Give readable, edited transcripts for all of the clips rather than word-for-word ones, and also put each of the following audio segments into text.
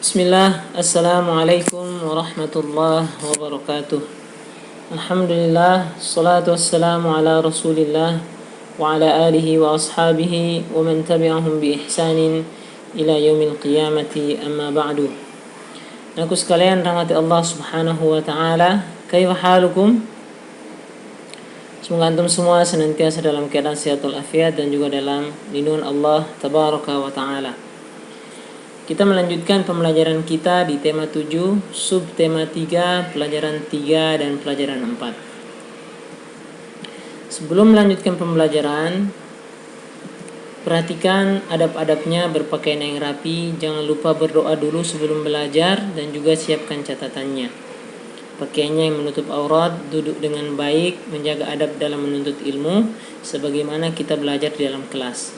Bismillah, Assalamualaikum warahmatullahi wabarakatuh. Alhamdulillah, salatu wassalamu ala rasulillah wa ala alihi wa ashabihi wa man tabi'ahum bi ihsanin ila yaumil qiyamati, amma ba'du. Aku sekalian rahmati Allah subhanahu wa ta'ala, kaifa halukum? Semoga antum semua senantiasa dalam keadaan sehat walafiat dan juga dalam lindungan Allah tabaraka wa ta'ala. Kita melanjutkan pembelajaran kita di tema 7, subtema 3, pelajaran 3 dan pelajaran 4. Sebelum melanjutkan pembelajaran, perhatikan adab-adabnya berpakaian yang rapi, jangan lupa berdoa dulu sebelum belajar dan juga siapkan catatannya. Pakaiannya yang menutup aurat, duduk dengan baik, menjaga adab dalam menuntut ilmu sebagaimana kita belajar di dalam kelas.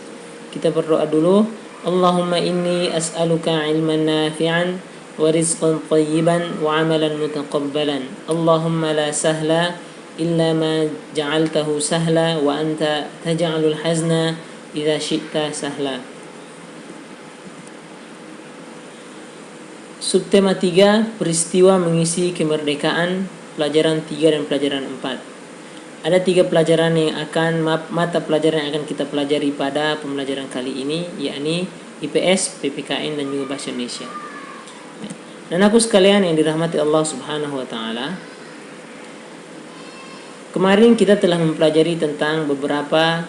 Kita berdoa dulu. Allahumma inni as'aluka ilman nafi'an wa rizqan tayyiban wa amalan mutaqabbalan. Allahumma la sahla illa ma ja'altahu sahla wa anta taj'alul hazna idza syi'ta sahla. Subtema 3, peristiwa mengisi kemerdekaan, pelajaran 3 dan pelajaran 4. Ada 3 pelajaran yang akan mata pelajaran yang akan kita pelajari pada pembelajaran kali ini, yakni IPS, PPKN dan juga Bahasa Indonesia. Dan aku sekalian yang dirahmati Allah Subhanahu wa taala, kemarin kita telah mempelajari tentang beberapa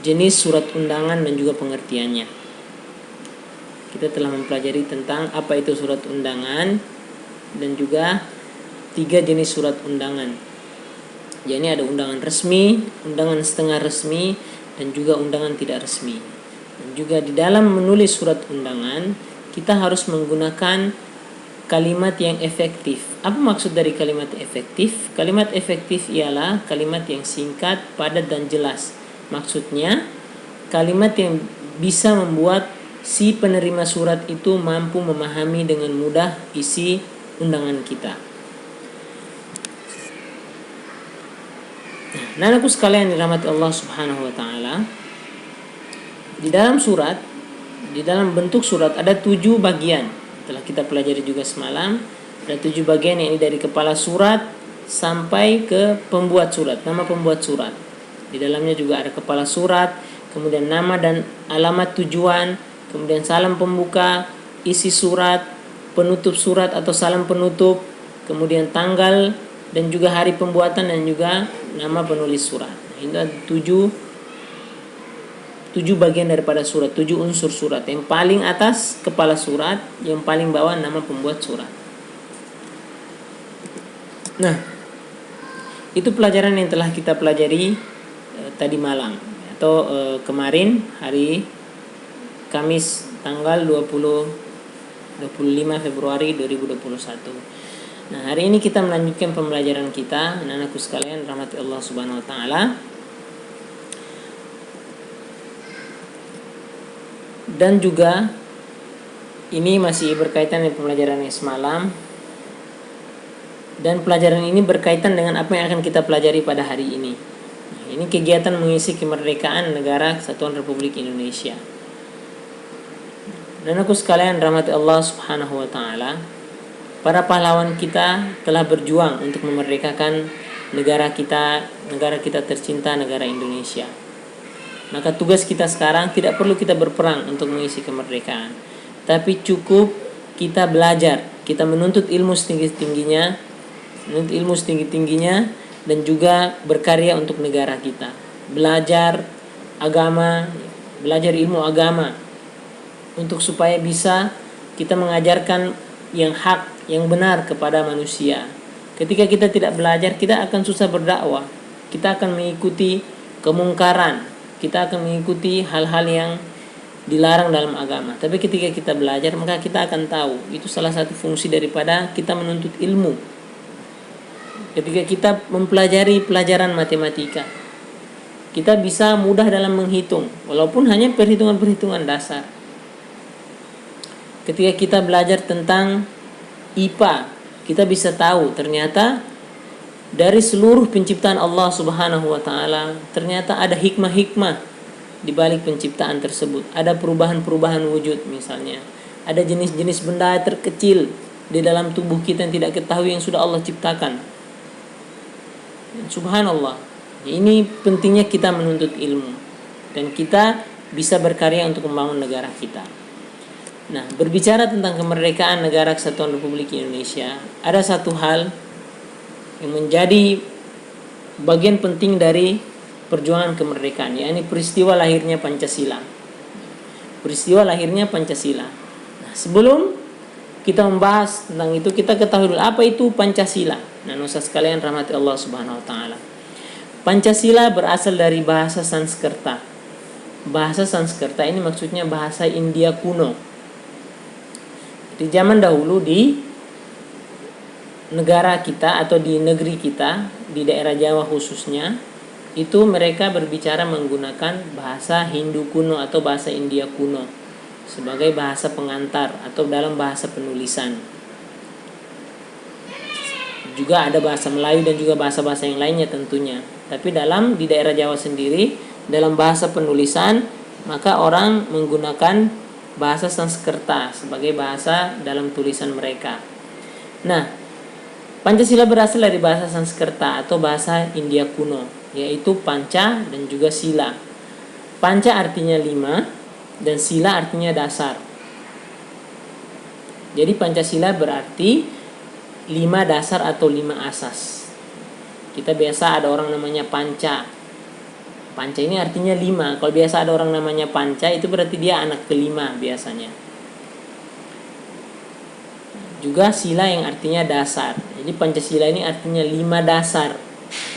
jenis surat undangan dan juga pengertiannya. Kita telah mempelajari tentang apa itu surat undangan dan juga 3 jenis surat undangan. Jadi ada undangan resmi, undangan setengah resmi, dan juga undangan tidak resmi. Dan juga di dalam menulis surat undangan, kita harus menggunakan kalimat yang efektif. Apa maksud dari kalimat efektif? Kalimat efektif ialah kalimat yang singkat, padat, dan jelas. Maksudnya, kalimat yang bisa membuat si penerima surat itu mampu memahami dengan mudah isi undangan kita. Nah, anakku sekalian dirahmati Allah Subhanahu wa taala, di dalam surat, di dalam bentuk surat ada 7 bagian. Telah kita pelajari juga semalam, ada 7 bagian, yang ini dari kepala surat sampai ke pembuat surat, nama pembuat surat. Di dalamnya juga ada kepala surat, kemudian nama dan alamat tujuan, kemudian salam pembuka, isi surat, penutup surat atau salam penutup, kemudian tanggal dan juga hari pembuatan dan juga nama penulis surat. Itu ada 7 bagian daripada surat, 7 unsur surat. Yang paling atas kepala surat, yang paling bawah nama pembuat surat. Nah, itu pelajaran yang telah kita pelajari tadi malam atau kemarin hari Kamis tanggal 25 Februari 2021. Nah, hari ini kita melanjutkan pembelajaran kita, anak-anakku sekalian rahmati Allah Subhanahu wa taala. Dan juga ini masih berkaitan dengan pembelajaran yang semalam. Dan pelajaran ini berkaitan dengan apa yang akan kita pelajari pada hari ini. Nah, ini kegiatan mengisi kemerdekaan negara Kesatuan Republik Indonesia. Dan aku sekalian rahmati Allah Subhanahu wa taala, para pahlawan kita telah berjuang untuk memerdekakan negara kita tercinta, negara Indonesia. Maka tugas kita sekarang tidak perlu kita berperang untuk mengisi kemerdekaan, tapi cukup kita belajar, kita menuntut ilmu setinggi-tingginya, dan juga berkarya untuk negara kita. Belajar agama, belajar ilmu agama, untuk supaya bisa kita mengajarkan yang hak, yang benar kepada manusia. Ketika kita tidak belajar, kita akan susah berdakwah. Kita akan mengikuti kemungkaran, kita akan mengikuti hal-hal yang dilarang dalam agama. Tapi ketika kita belajar, maka kita akan tahu. Itu salah satu fungsi daripada kita menuntut ilmu. Ketika kita mempelajari pelajaran matematika, kita bisa mudah dalam menghitung, walaupun hanya perhitungan-perhitungan dasar. Ketika kita belajar tentang IPA, kita bisa tahu ternyata dari seluruh penciptaan Allah Subhanahu wa taala, ternyata ada hikmah-hikmah di balik penciptaan tersebut. Ada perubahan-perubahan wujud misalnya. ada jenis-jenis benda terkecil di dalam tubuh kita yang tidak ketahui yang sudah Allah ciptakan. Subhanallah. Ini pentingnya kita menuntut ilmu dan kita bisa berkarya untuk membangun negara kita. Nah, berbicara tentang kemerdekaan Negara Kesatuan Republik Indonesia, ada satu hal yang menjadi bagian penting dari perjuangan kemerdekaan, yakni peristiwa lahirnya Pancasila. Peristiwa lahirnya Pancasila. Nah, sebelum kita membahas tentang itu, kita ketahui dulu apa itu Pancasila. Nah, nusa sekalian rahmati Allah Subhanahu wa taala. Pancasila berasal dari bahasa Sanskerta. Bahasa Sanskerta ini maksudnya bahasa India kuno. Di zaman dahulu di negara kita atau di negeri kita, di daerah Jawa khususnya, itu mereka berbicara menggunakan bahasa Hindu kuno atau bahasa India kuno sebagai bahasa pengantar atau dalam bahasa penulisan. Juga ada bahasa Melayu dan juga bahasa-bahasa yang lainnya tentunya. Tapi di daerah Jawa sendiri, dalam bahasa penulisan, maka orang menggunakan bahasa Sanskerta sebagai bahasa dalam tulisan mereka. Nah, Pancasila berasal dari bahasa Sanskerta atau bahasa India kuno, yaitu panca dan juga sila. Panca artinya 5 dan sila artinya dasar. Jadi Pancasila berarti 5 dasar atau 5 asas. Kita biasa ada orang namanya Panca. Panca ini artinya 5. Kalau biasa ada orang namanya Panca, itu berarti dia anak kelima biasanya. Juga sila yang artinya dasar. Jadi Pancasila ini artinya 5 dasar.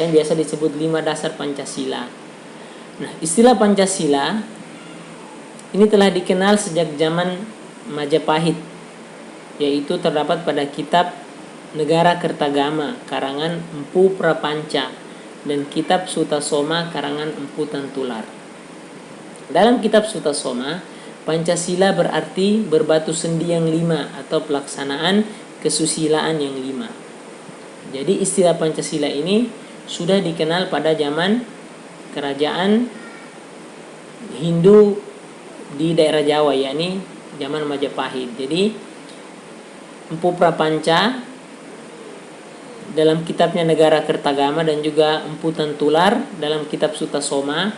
Yang biasa disebut 5 dasar Pancasila. Nah, istilah Pancasila ini telah dikenal sejak zaman Majapahit, yaitu terdapat pada kitab Negara Kertagama karangan Empu Prapanca dan kitab Sutasoma karangan Empu Tantular. Dalam kitab Sutasoma, Pancasila berarti berbatu sendi yang 5 atau pelaksanaan kesusilaan yang 5. Jadi istilah Pancasila ini sudah dikenal pada zaman kerajaan Hindu di daerah Jawa, yakni zaman Majapahit. Jadi Empu Prapanca dalam kitabnya Negara Kertagama dan juga Empu Tantular dalam kitab Sutasoma,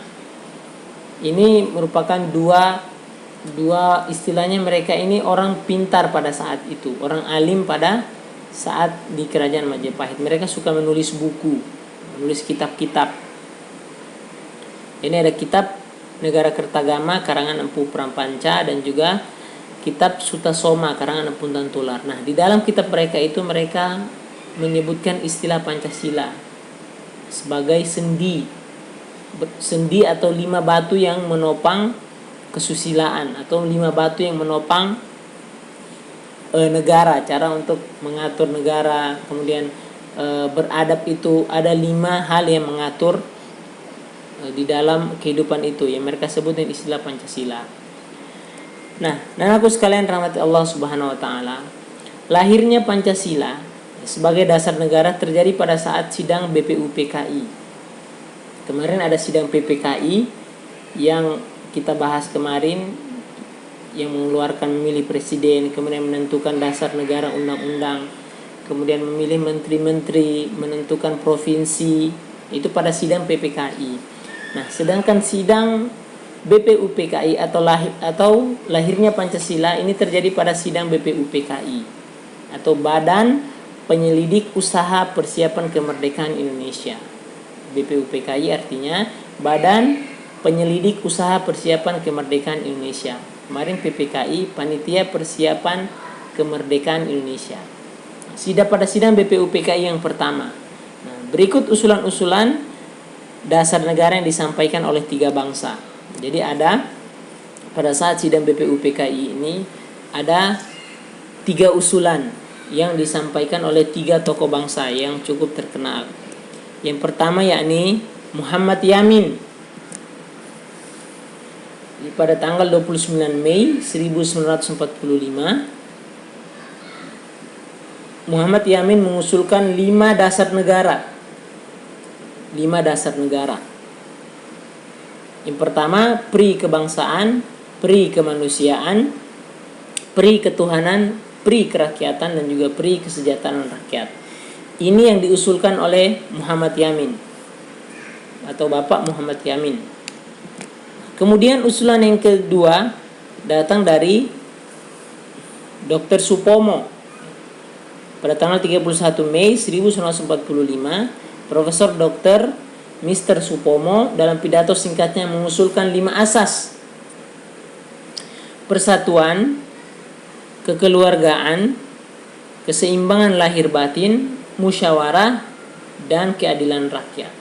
ini merupakan dua istilahnya, mereka ini orang pintar pada saat itu, orang alim pada saat di kerajaan Majapahit. Mereka suka menulis buku, menulis kitab-kitab. Ini ada kitab Negara Kertagama karangan Empu Prapanca dan juga kitab Sutasoma karangan Empu Tantular. Nah, di dalam kitab mereka itu mereka menyebutkan istilah Pancasila sebagai sendi atau 5 batu yang menopang kesusilaan atau 5 batu yang menopang negara, cara untuk mengatur negara. Kemudian beradab itu ada 5 hal yang mengatur di dalam kehidupan itu yang mereka sebut dengan istilah Pancasila. Nah, anakku sekalian rahmati Allah Subhanahu wa taala, lahirnya Pancasila sebagai dasar negara terjadi pada saat sidang BPUPKI. Kemarin ada sidang PPKI yang kita bahas kemarin, yang mengeluarkan memilih presiden, kemudian menentukan dasar negara, undang-undang, kemudian memilih menteri-menteri, menentukan provinsi, itu pada sidang PPKI. Nah, sedangkan sidang BPUPKI atau lahirnya Pancasila ini terjadi pada sidang BPUPKI atau Badan Penyelidik Usaha Persiapan Kemerdekaan Indonesia. BPUPKI artinya Badan Penyelidik Usaha Persiapan Kemerdekaan Indonesia. Kemarin PPKI, Panitia Persiapan Kemerdekaan Indonesia. Pada sidang BPUPKI yang pertama. Nah, berikut usulan-usulan dasar negara yang disampaikan oleh 3 bangsa. Jadi ada pada saat sidang BPUPKI ini ada 3 usulan yang disampaikan oleh 3 tokoh bangsa yang cukup terkenal. Yang pertama yakni Muhammad Yamin. Pada tanggal 29 Mei 1945, Muhammad Yamin mengusulkan 5 dasar negara. 5 dasar negara. Yang pertama, pri kebangsaan, pri kemanusiaan, pri ketuhanan, pri kerakyatan, dan juga pri kesejahteraan rakyat. Ini yang diusulkan oleh Muhammad Yamin atau Bapak Muhammad Yamin. Kemudian usulan yang kedua datang dari Dr. Supomo. Pada tanggal 31 Mei 1945, Profesor Dr. Mr. Supomo dalam pidato singkatnya mengusulkan 5 asas: persatuan, kekeluargaan, keseimbangan lahir batin, musyawarah, dan keadilan rakyat.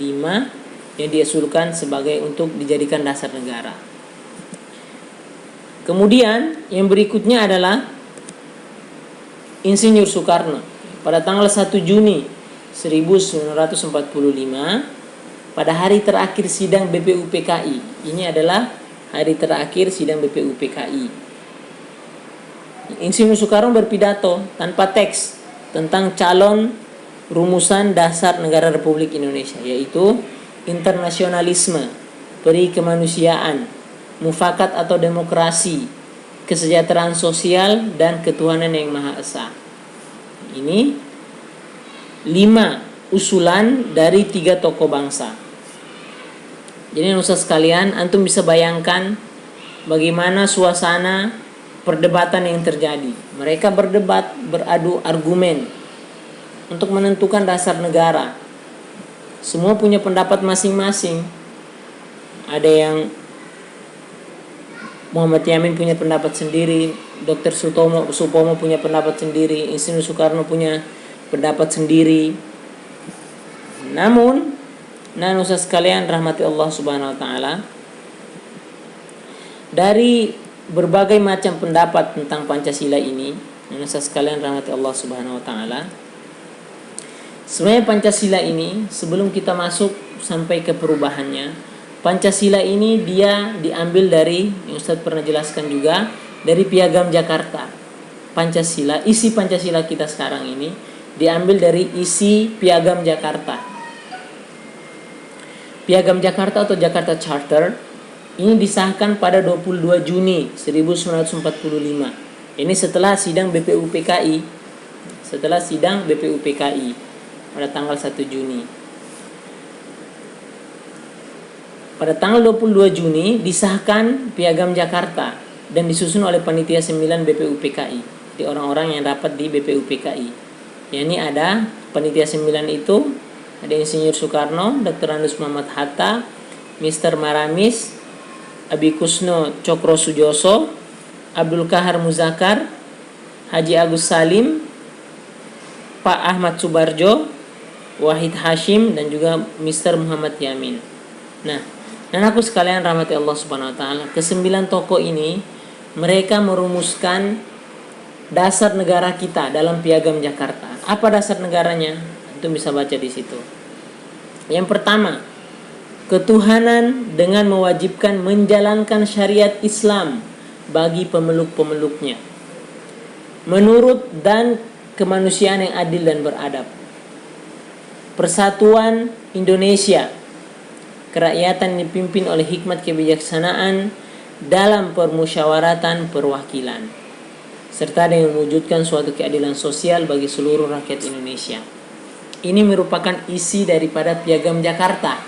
5 yang diusulkan sebagai untuk dijadikan dasar negara. Kemudian yang berikutnya adalah Insinyur Soekarno. Pada tanggal 1 Juni 1945, pada hari terakhir sidang BPUPKI. Ini adalah hari terakhir sidang BPUPKI. Insinyur Soekarno berpidato tanpa teks tentang calon rumusan dasar negara Republik Indonesia, yaitu internasionalisme, peri kemanusiaan, mufakat atau demokrasi, kesejahteraan sosial, dan ketuhanan yang Maha Esa. Ini 5 usulan dari 3 tokoh bangsa. Jadi Ustaz sekalian, antum bisa bayangkan bagaimana suasana perdebatan yang terjadi. Mereka berdebat, beradu argumen untuk menentukan dasar negara. Semua punya pendapat masing-masing. Ada yang Muhammad Yamin punya pendapat sendiri, Dr. Supomo punya pendapat sendiri, Insinyur Soekarno punya pendapat sendiri. Namun, Ustaz sekalian rahmati Allah Subhanahu wa taala, dari berbagai macam pendapat tentang Pancasila ini, Ustaz sekalian rahmati Allah Subhanahu wa taala, sebenarnya Pancasila ini sebelum kita masuk sampai ke perubahannya, Pancasila ini dia diambil dari, yang Ustaz pernah jelaskan juga, dari Piagam Jakarta. Pancasila, isi Pancasila kita sekarang ini diambil dari isi Piagam Jakarta. Piagam Jakarta atau Jakarta Charter ini disahkan pada 22 Juni 1945. Ini setelah sidang BPUPKI. Pada tanggal 1 Juni. Pada tanggal 22 Juni disahkan Piagam Jakarta dan disusun oleh Panitia 9 BPUPKI. Di orang-orang yang rapat di BPUPKI. Ini ada Panitia 9 itu, ada Insinyur Soekarno, Dr. Andes Muhammad Hatta, Mr. Maramis, Abikusno Cokro Sujoso, Abdul Kahar Muzakar, Haji Agus Salim, Pak Ahmad Subarjo, Wahid Hashim, dan juga Mr. Muhammad Yamin. Nah, dan aku sekalian rahmati Allah Subhanahu wa taala, ke-9 tokoh ini mereka merumuskan dasar negara kita dalam Piagam Jakarta. Apa dasar negaranya? Itu bisa baca di situ. Yang pertama, ketuhanan dengan mewajibkan menjalankan syariat Islam bagi pemeluk-pemeluknya menurut dan kemanusiaan yang adil dan beradab. Persatuan Indonesia, kerakyatan dipimpin oleh hikmat kebijaksanaan dalam permusyawaratan perwakilan, serta dengan mewujudkan suatu keadilan sosial bagi seluruh rakyat Indonesia. Ini merupakan isi daripada Piagam Jakarta.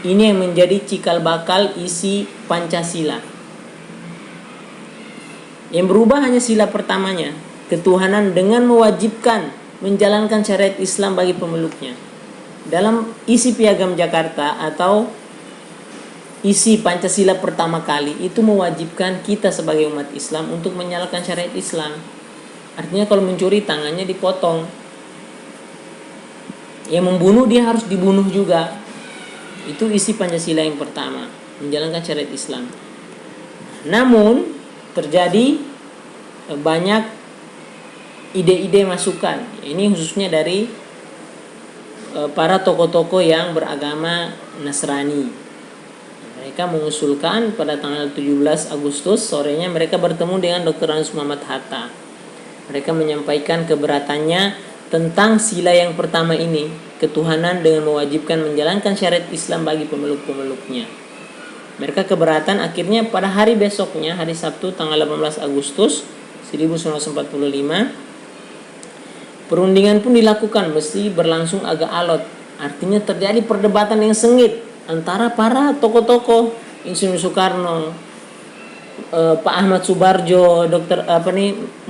Ini yang menjadi cikal bakal isi Pancasila. Yang berubah hanya sila pertamanya, ketuhanan dengan mewajibkan menjalankan syariat Islam bagi pemeluknya. Dalam isi Piagam Jakarta atau isi Pancasila pertama kali itu mewajibkan kita sebagai umat Islam untuk menjalankan syariat Islam. Artinya kalau mencuri tangannya dipotong. Yang membunuh dia harus dibunuh juga. Itu isi Pancasila yang pertama, menjalankan syariat Islam. Namun terjadi banyak ide-ide masukan. Ini khususnya dari para tokoh-tokoh yang beragama Nasrani. Mereka mengusulkan pada tanggal 17 Agustus sorenya mereka bertemu dengan Dr. Andes Muhammad Hatta. Mereka menyampaikan keberatannya tentang sila yang pertama ini, ketuhanan dengan mewajibkan menjalankan syariat Islam bagi pemeluk-pemeluknya. Mereka keberatan, akhirnya pada hari besoknya, hari Sabtu tanggal 18 Agustus 1945, perundingan pun dilakukan, mesti berlangsung agak alot. Artinya terjadi perdebatan yang sengit antara para tokoh-tokoh, Insinyur Soekarno, Pak Ahmad Subarjo, Dr.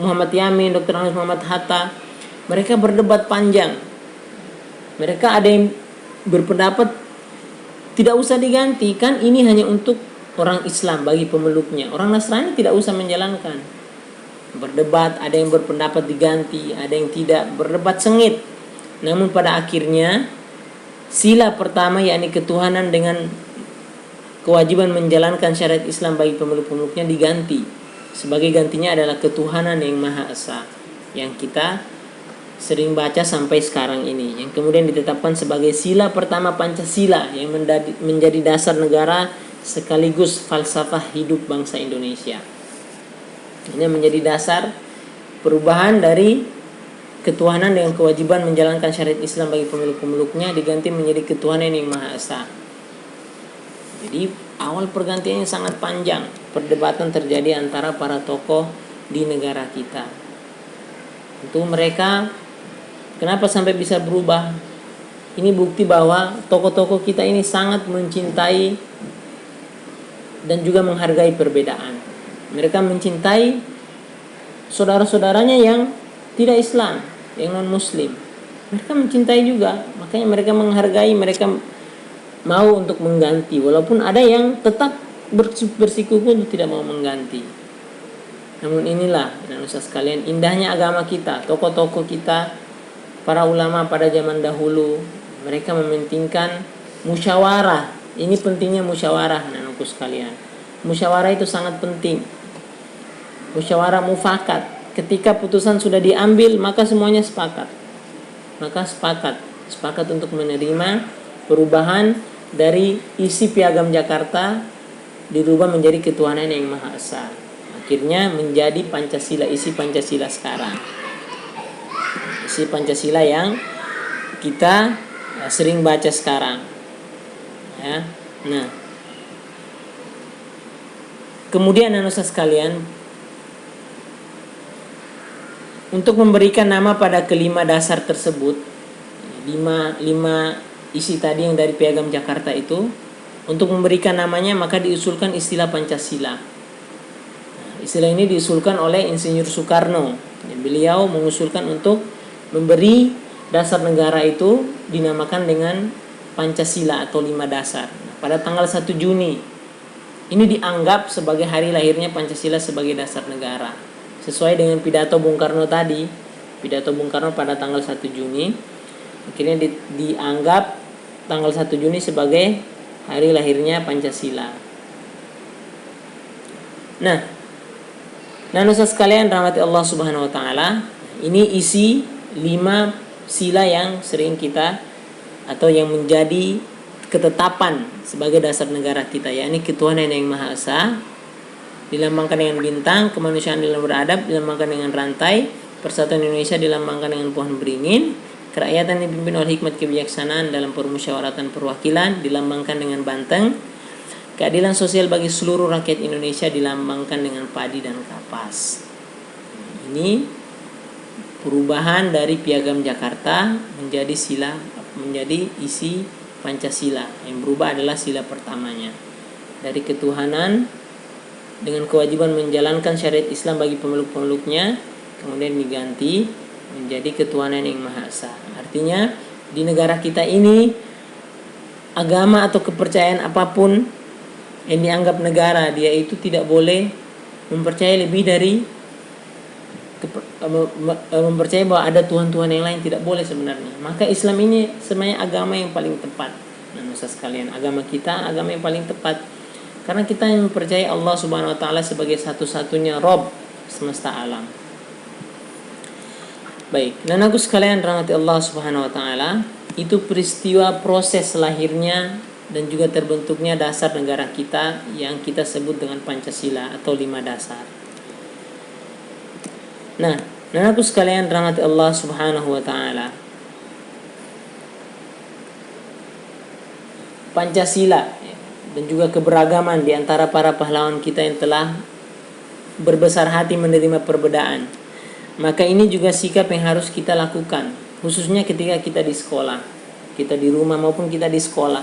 Muhammad Yamin, Dr. Anwar Muhammad Hatta. Mereka berdebat panjang. Mereka ada yang berpendapat tidak usah diganti, kan ini hanya untuk orang Islam, bagi pemeluknya. Orang Nasrani tidak usah menjalankan. Berdebat, ada yang berpendapat diganti, ada yang tidak, berdebat sengit. Namun pada akhirnya sila pertama, yakni ketuhanan dengan kewajiban menjalankan syariat Islam bagi pemeluk-pemeluknya, diganti. Sebagai gantinya adalah ketuhanan yang Maha Esa, yang kita sering baca sampai sekarang ini, yang kemudian ditetapkan sebagai sila pertama Pancasila, yang menjadi dasar negara sekaligus falsafah hidup bangsa Indonesia. Ini menjadi dasar perubahan dari ketuhanan dengan kewajiban menjalankan syariat Islam bagi pemeluk-pemeluknya, diganti menjadi ketuhanan yang Maha Esa. Jadi awal pergantiannya sangat panjang. Perdebatan terjadi antara para tokoh di negara kita. Untuk mereka, kenapa sampai bisa berubah? Ini bukti bahwa tokoh-tokoh kita ini sangat mencintai dan juga menghargai perbedaan. Mereka mencintai saudara-saudaranya yang tidak Islam, yang non-Muslim. Mereka mencintai juga, makanya mereka menghargai, mereka mau untuk mengganti. Walaupun ada yang tetap bersikukuh untuk tidak mau mengganti. Namun inilah, Nusa sekalian, indahnya agama kita, tokoh-tokoh kita, para ulama pada zaman dahulu, mereka mementingkan musyawarah. Ini pentingnya musyawarah, anak-anakku sekalian. Musyawarah itu sangat penting. Musyawarah mufakat. Ketika putusan sudah diambil, maka semuanya sepakat. Maka sepakat untuk menerima perubahan dari isi Piagam Jakarta, dirubah menjadi ketuhanan yang Maha Esa. Akhirnya menjadi Pancasila, isi Pancasila sekarang. Isi Pancasila yang kita sering baca sekarang, ya. Nah, kemudian anak sekalian, untuk memberikan nama pada kelima dasar tersebut, lima isi tadi yang dari Piagam Jakarta itu, untuk memberikan namanya maka diusulkan istilah Pancasila. Nah, istilah ini diusulkan oleh Insinyur Soekarno. Beliau mengusulkan untuk memberi dasar negara itu dinamakan dengan Pancasila atau 5 dasar. Nah, pada tanggal 1 Juni ini dianggap sebagai hari lahirnya Pancasila sebagai dasar negara. Sesuai dengan pidato Bung Karno tadi, pidato Bung Karno pada tanggal 1 Juni, akhirnya dianggap tanggal 1 Juni sebagai hari lahirnya Pancasila. Nah, Nusa sekalian rahmati Allah Subhanahu wa taala, ini isi 5 sila yang sering kita, atau yang menjadi ketetapan sebagai dasar negara kita, yakni ketuhanan yang Maha Esa, dilambangkan dengan bintang, kemanusiaan dalam beradab dilambangkan dengan rantai, persatuan Indonesia dilambangkan dengan pohon beringin, kerakyatan dipimpin oleh hikmat kebijaksanaan dalam permusyawaratan perwakilan dilambangkan dengan banteng, keadilan sosial bagi seluruh rakyat Indonesia dilambangkan dengan padi dan kapas. Ini perubahan dari Piagam Jakarta menjadi isi Pancasila. Yang berubah adalah sila pertamanya, dari ketuhanan dengan kewajiban menjalankan syariat Islam bagi pemeluk-pemeluknya, kemudian diganti menjadi ketuhanan yang Maha Esa. Artinya di negara kita ini, agama atau kepercayaan apapun yang dianggap negara, dia itu tidak boleh mempercayai lebih dari mempercayai bahwa ada Tuhan-Tuhan yang lain, tidak boleh sebenarnya. Maka Islam ini sebenarnya agama yang paling tepat. Nah, Nusa sekalian, agama kita agama yang paling tepat, karena kita yang mempercayai Allah Subhanahu wa taala sebagai satu-satunya Rabb semesta alam. Baik, dan aku sekalian rahmati Allah Subhanahu wa taala, itu peristiwa proses lahirnya dan juga terbentuknya dasar negara kita yang kita sebut dengan Pancasila atau 5 dasar. Nah, dan aku sekalian rahmati Allah Subhanahu wa taala, Pancasila dan juga keberagaman di antara para pahlawan kita yang telah berbesar hati menerima perbedaan. Maka ini juga sikap yang harus kita lakukan, khususnya ketika kita di sekolah, kita di rumah maupun kita di sekolah.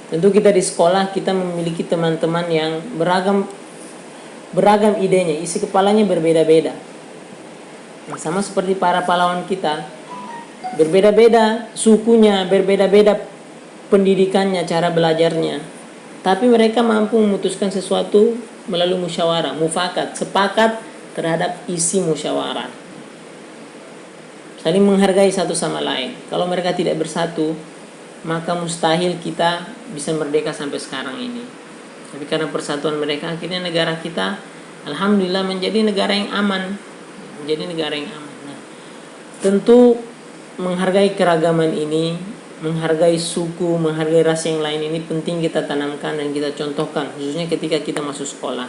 Tentu kita di sekolah kita memiliki teman-teman yang beragam idenya, isi kepalanya berbeda-beda. Sama seperti para pahlawan kita, berbeda-beda sukunya, berbeda-beda pendidikannya, cara belajarnya. Tapi mereka mampu memutuskan sesuatu melalui musyawarah, mufakat, sepakat terhadap isi musyawarah. Saling menghargai satu sama lain. Kalau mereka tidak bersatu, maka mustahil kita bisa merdeka sampai sekarang ini. Tapi karena persatuan mereka, akhirnya negara kita alhamdulillah menjadi negara yang aman. Nah, tentu menghargai keragaman ini, menghargai suku, menghargai ras yang lain ini penting kita tanamkan dan kita contohkan, khususnya ketika kita masuk sekolah.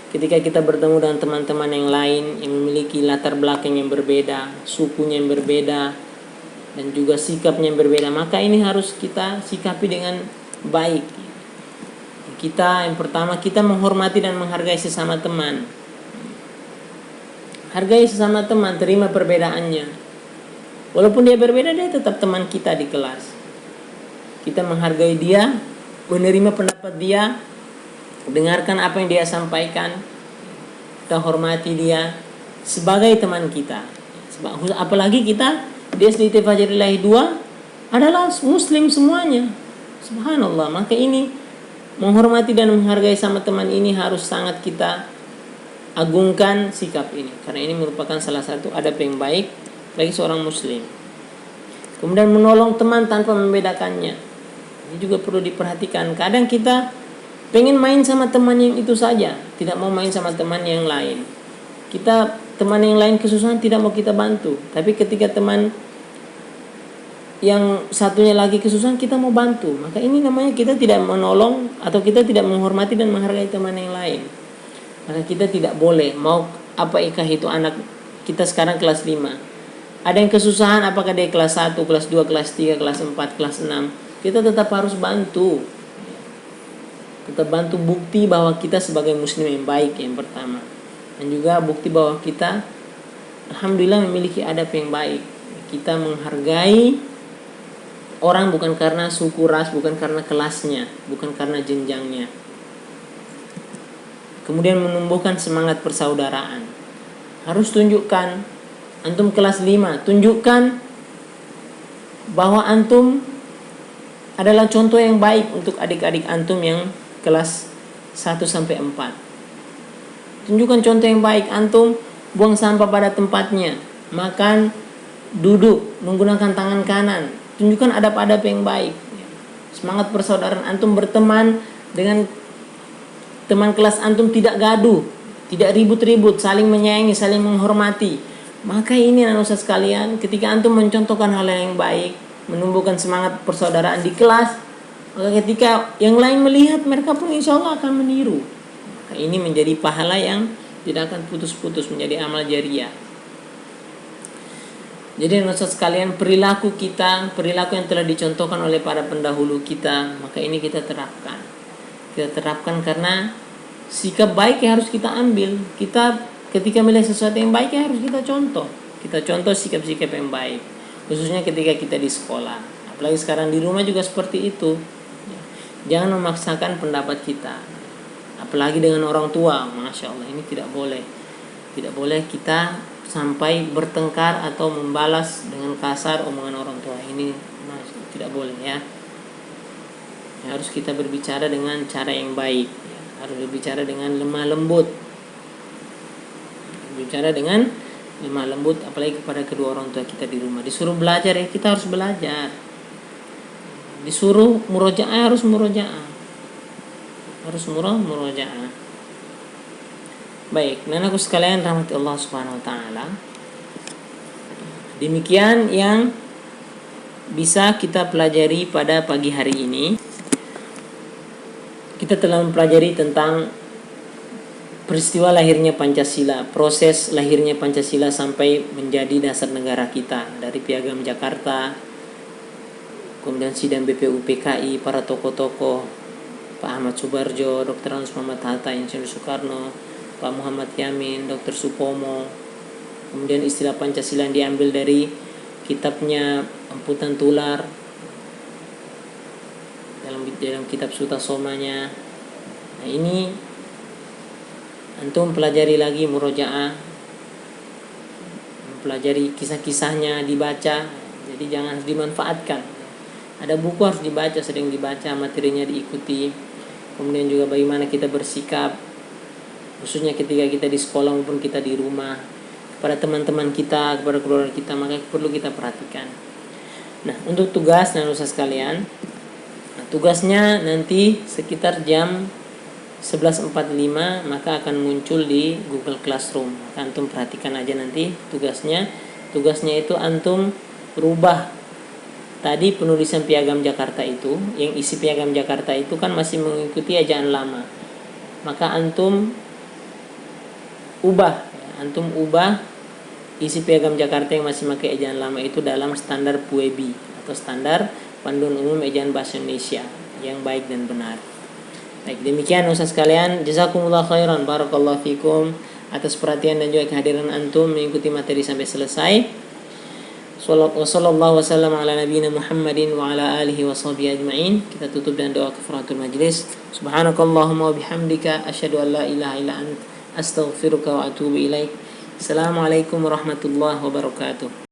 Ketika kita bertemu dengan teman-teman yang lain yang memiliki latar belakang yang berbeda, sukunya yang berbeda, dan juga sikapnya yang berbeda, maka ini harus kita sikapi dengan baik. Yang pertama, kita menghormati dan menghargai sesama teman. Hargai sesama teman, terima perbedaannya. Walaupun dia berbeda, dia tetap teman kita di kelas. Kita menghargai dia, menerima pendapat dia, dengarkan apa yang dia sampaikan, kita hormati dia sebagai teman kita. Apalagi kita di SDT Fajrillahi 2 adalah muslim semuanya. Subhanallah. Maka ini menghormati dan menghargai sama teman ini harus sangat kita agungkan sikap ini, karena ini merupakan salah satu adab yang baik bagi seorang muslim. Kemudian menolong teman tanpa membedakannya, ini juga perlu diperhatikan. Kadang kita pengen main sama teman yang itu saja, tidak mau main sama teman yang lain. Teman yang lain kesusahan tidak mau kita bantu, tapi ketika teman yang satunya lagi kesusahan kita mau bantu. Maka ini namanya kita tidak menolong atau kita tidak menghormati dan menghargai teman yang lain. Maka kita tidak boleh, mau apakah itu anak kita sekarang kelas 5, ada yang kesusahan, apakah dia kelas 1, kelas 2, kelas 3, kelas 4, kelas 6, kita tetap harus bantu. Kita bantu, bukti bahwa kita sebagai muslim yang baik yang pertama, dan juga bukti bahwa kita alhamdulillah memiliki adab yang baik. Kita menghargai orang bukan karena suku, ras, bukan karena kelasnya, bukan karena jenjangnya. Kemudian menumbuhkan semangat persaudaraan. Harus tunjukkan, antum kelas 5, tunjukkan bahwa antum adalah contoh yang baik untuk adik-adik antum yang kelas 1 sampai 4. Tunjukkan contoh yang baik, antum buang sampah pada tempatnya, makan, duduk, menggunakan tangan kanan. Tunjukkan adab-adab yang baik. Semangat persaudaraan, antum berteman dengan teman kelas antum tidak gaduh, tidak ribut-ribut, saling menyayangi, saling menghormati. Maka ini anak ustaz sekalian, ketika antum mencontohkan hal yang baik, menumbuhkan semangat persaudaraan di kelas, maka ketika yang lain melihat, mereka pun insya Allah akan meniru. Maka ini menjadi pahala yang tidak akan putus-putus, menjadi amal jariah. Jadi anak ustaz sekalian, perilaku yang telah dicontohkan oleh para pendahulu kita, maka ini kita terapkan. Kita terapkan karena sikap baik yang harus kita ambil. Kita ketika melihat sesuatu yang baik yang harus kita contoh. Kita contoh sikap-sikap yang baik, khususnya ketika kita di sekolah. Apalagi sekarang di rumah juga seperti itu. Jangan memaksakan pendapat kita, apalagi dengan orang tua. Masya Allah, ini tidak boleh. Tidak boleh kita sampai bertengkar atau membalas dengan kasar omongan orang tua. Ini tidak boleh ya. Harus kita berbicara dengan cara yang baik, harus berbicara dengan lemah lembut. Berbicara dengan lemah lembut, apalagi kepada kedua orang tua kita di rumah. Disuruh belajar, ya kita harus belajar. Disuruh murojaah, harus murojaah. Baik, anakku sekalian rahmati Allah Subhanahu wa taala. Demikian yang bisa kita pelajari pada pagi hari ini. Kita telah mempelajari tentang peristiwa lahirnya Pancasila, proses lahirnya Pancasila sampai menjadi dasar negara kita, dari Piagam Jakarta, kemudian sidang BPUPKI, para tokoh-tokoh, Pak Ahmad Subarjo, Dr. Anus Muhammad Hatta, Insinyur Soekarno, Pak Muhammad Yamin, Dr. Supomo. Kemudian istilah Pancasila yang diambil dari kitabnya Emputan Tular, dalam kitab Suta Somanya. Nah, ini antum pelajari lagi murojaah, mempelajari kisah-kisahnya, dibaca. Jadi jangan dimanfaatkan. Ada buku harus dibaca, sering dibaca, materinya diikuti. Kemudian juga bagaimana kita bersikap, khususnya ketika kita di sekolah maupun kita di rumah, kepada teman-teman kita, kepada keluarga kita, maka perlu kita perhatikan. Nah, untuk tugas dan usaha sekalian, tugasnya nanti sekitar jam 11.45 maka akan muncul di Google Classroom. Maka antum perhatikan aja nanti tugasnya. Tugasnya itu antum rubah tadi penulisan Piagam Jakarta itu, yang isi Piagam Jakarta itu kan masih mengikuti ejaan lama. Maka antum ubah isi Piagam Jakarta yang masih pakai ejaan lama itu dalam standar PUEBI atau standar Panduan Umum Ejaan Bahasa Indonesia yang baik dan benar. Baik, demikian Ustaz sekalian, jazakumullah khairan, barakallahu fikum atas perhatian dan juga kehadiran antum mengikuti materi sampai selesai. Wassallallahu wasallam ala nabiyina Muhammadin wa ala alihi wa sahbihi ajma'in. Kita tutup dengan doa kafaratul majlis. Subhanakallahumma wa bihamdika asyhadu an la ilaha illa anta astaghfiruka wa atubu ilaik. Assalamualaikum warahmatullahi wabarakatuh.